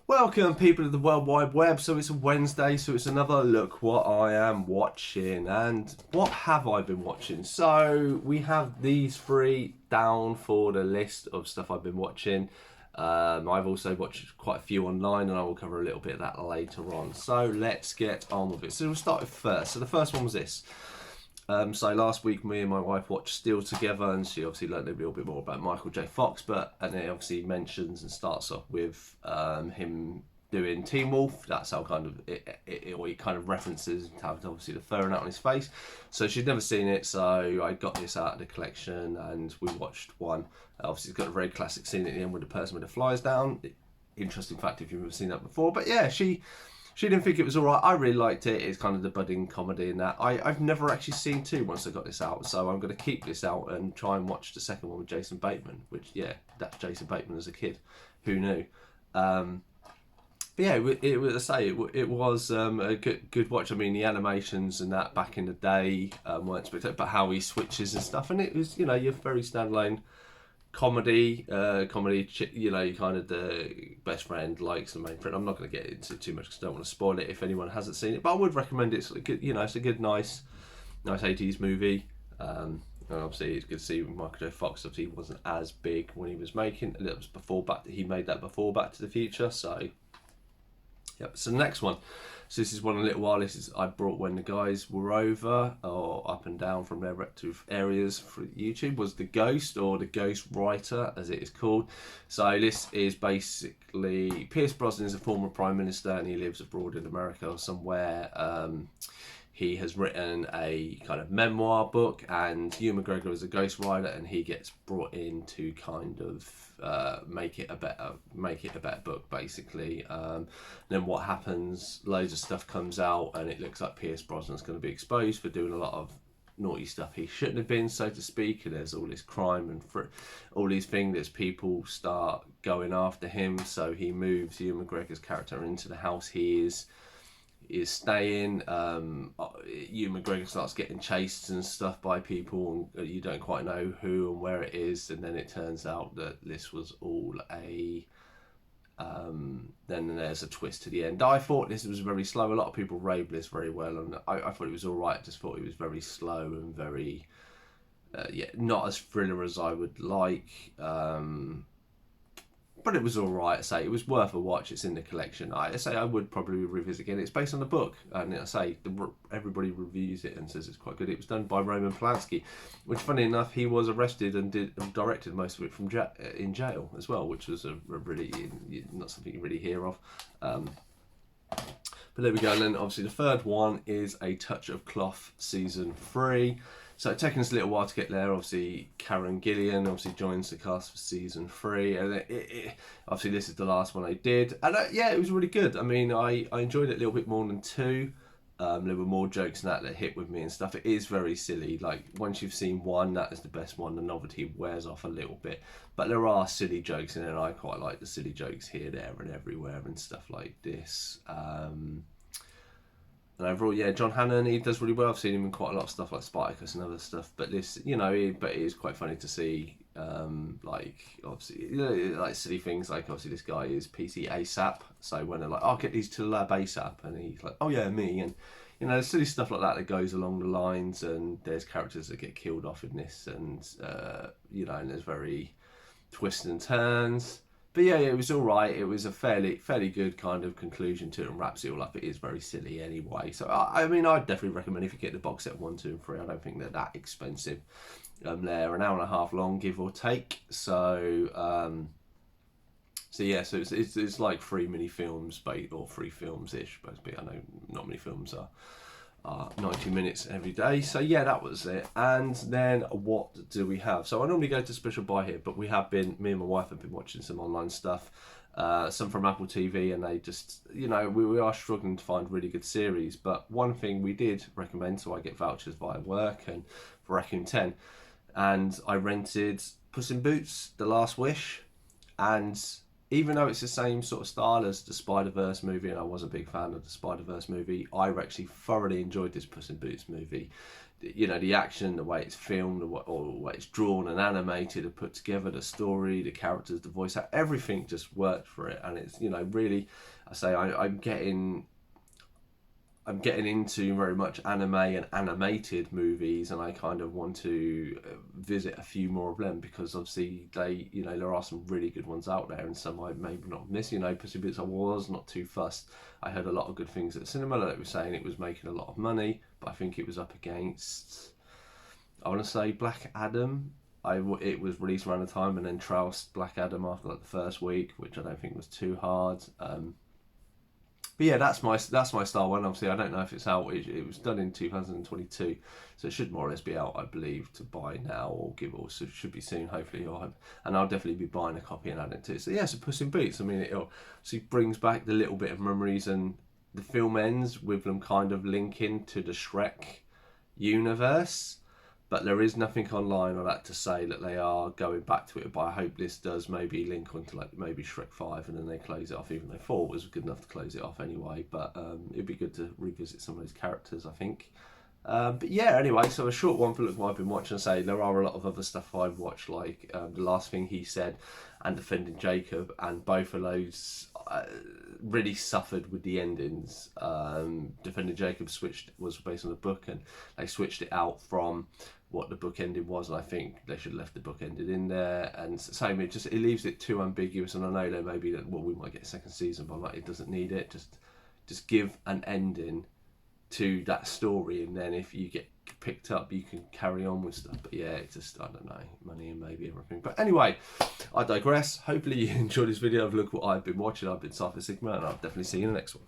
Welcome, people of the World Wide Web. So it's a Wednesday, so it's another look what I am watching. And what have I been watching? So we have these three down for the list of stuff I've been watching. I've also watched quite a few online, and I will cover a little bit of that later on. So let's get on with it. So we'll start with first. So the first one was this. So last week, me and my wife watched Steel together, and she obviously learned a little bit more about Michael J. Fox. And it obviously mentions and starts off with him doing Teen Wolf. That's how kind of he kind of references obviously the fur out on his face. So she'd never seen it, so I got this out of the collection, and we watched one. Obviously, it's got a very classic scene at the end with the person with the flies down. Interesting fact if you've never seen that before, but yeah, she didn't think it was alright. I really liked it. It's kind of the budding comedy in that. I've never actually seen two once I got this out, so I'm going to keep this out and try and watch the second one with Jason Bateman, which, yeah, that's Jason Bateman as a kid. Who knew? But yeah, it was, I say, it was a good watch. I mean, the animations and that back in the day weren't spectacular, but how he switches and stuff, and it was, your very standalone comedy, you kind of the best friend likes the main friend. I'm not going to get into too much because I don't want to spoil it if anyone hasn't seen it, but I would recommend it. It's a good, it's a good, nice 80s movie. And obviously it's good to see Michael J. Fox. Obviously he wasn't as big when he was making it. It was before he made that before Back to the Future. So yep. So the next one. So this is one a little while. This is I brought when the guys were over or up and down from their respective areas for YouTube. Was The Ghost, or The Ghost Writer as it is called. So this is basically Pierce Brosnan is a former Prime Minister and he lives abroad in America or somewhere. He has written a kind of memoir book, and Hugh McGregor is a ghostwriter, and he gets brought in to kind of make it a better book, basically. Then what happens? Loads of stuff comes out, and it looks like Pierce Brosnan's going to be exposed for doing a lot of naughty stuff he shouldn't have been, so to speak. And there's all this crime and all these things. There's people start going after him, so he moves Hugh McGregor's character into the house he is staying. Ewan McGregor starts getting chased and stuff by people, and you don't quite know who and where it is, and then it turns out that this was all a then there's a twist to the end. I thought this was very slow. A lot of people raved this very well, and I thought it was alright. Just thought it was very slow and very not as thriller as I would like. But it was alright. I say it was worth a watch. It's in the collection. I say I would probably revisit again. It's based on a book, and I say everybody reviews it and says it's quite good. It was done by Roman Polanski, which, funny enough, he was arrested and directed most of it from in jail as well, which was a really not something you really hear of. But there we go. And then obviously the third one is A Touch of Cloth season 3. So it's taken us a little while to get there. Obviously, Karen Gillian obviously joins the cast for season 3, and obviously this is the last one I did, and yeah, it was really good. I mean, I enjoyed it a little bit more than 2. There were more jokes in that hit with me and stuff. It is very silly. Like, once you've seen one, that is the best one. The novelty wears off a little bit, but there are silly jokes in it, and I quite like the silly jokes here, there, and everywhere and stuff like this. And overall, yeah, John Hannon, he does really well. I've seen him in quite a lot of stuff like Spartacus and other stuff. But this, but it is quite funny to see, like, obviously, like silly things. Like, obviously, this guy is PC ASAP. So when they're like, I'll get these to the lab ASAP. And he's like, oh, yeah, me. And, silly stuff like that goes along the lines. And there's characters that get killed off in this. And, and there's very twists and turns. But yeah, it was all right. It was a fairly good kind of conclusion to it, and wraps it all up. It is very silly anyway. So I mean, I'd definitely recommend if you get the box set 1, 2, and 3. I don't think they're that expensive. They're an hour and a half long, give or take. So yeah, so it's like 3 mini films, or 3 films ish. Basically, I know not many films are 90 minutes every day. So yeah, that was it. And then what do we have? So I normally go to special buy here, but me and my wife have been watching some online stuff, some from Apple TV, and they just, we are struggling to find really good series. But one thing we did recommend, so I get vouchers via work and for Raccoon 10, and I rented Puss in Boots: The Last Wish, and even though it's the same sort of style as the Spider-Verse movie, and I was a big fan of the Spider-Verse movie, I actually thoroughly enjoyed this Puss in Boots movie. you know, the action, the way it's filmed, or the way it's drawn and animated and put together, the story, the characters, the voice, everything just worked for it. And it's, you know, really, I say I'm getting into very much anime and animated movies, and I kind of want to visit a few more of them, because obviously they, you know, there are some really good ones out there, and some I maybe not miss. You know, Pussy Boots, I was not too fussed. I heard a lot of good things at the cinema. Like it was saying it was making a lot of money, but I think it was up against, I want to say, Black Adam. It was released around the time, and then trounced Black Adam after like the first week, which I don't think was too hard. But yeah, that's my Star one. Obviously, I don't know if it's out. It was done in 2022, so it should more or less be out, I believe, to buy now or give, or so it should be soon, hopefully. And I'll definitely be buying a copy and adding it to it. So yeah, so Puss in Boots. I mean, it obviously brings back the little bit of memories, and the film ends with them kind of linking to the Shrek universe. But there is nothing online or that to say that they are going back to it. But I hope this does maybe link onto like maybe Shrek 5, and then they close it off, even though 4 was good enough to close it off anyway. But it'd be good to revisit some of those characters, I think. But yeah, anyway, so a short one for look what I've been watching. Say there are a lot of other stuff I've watched, like The Last Thing He Said and Defending Jacob, and both of those really suffered with the endings. Defending Jacob was based on a book, and they switched it out from what the book ending was, and I think they should have left the book ended in there. And same, it leaves it too ambiguous, and I know there may be that, well, we might get a second season, but it doesn't need it. Just give an ending to that story, and then if you get picked up, you can carry on with stuff. But yeah, it's just, I don't know, money and maybe everything. But anyway, I digress. Hopefully you enjoyed this video of look what I've been watching. I've been Cypher Sigma, and I'll definitely see you in the next one.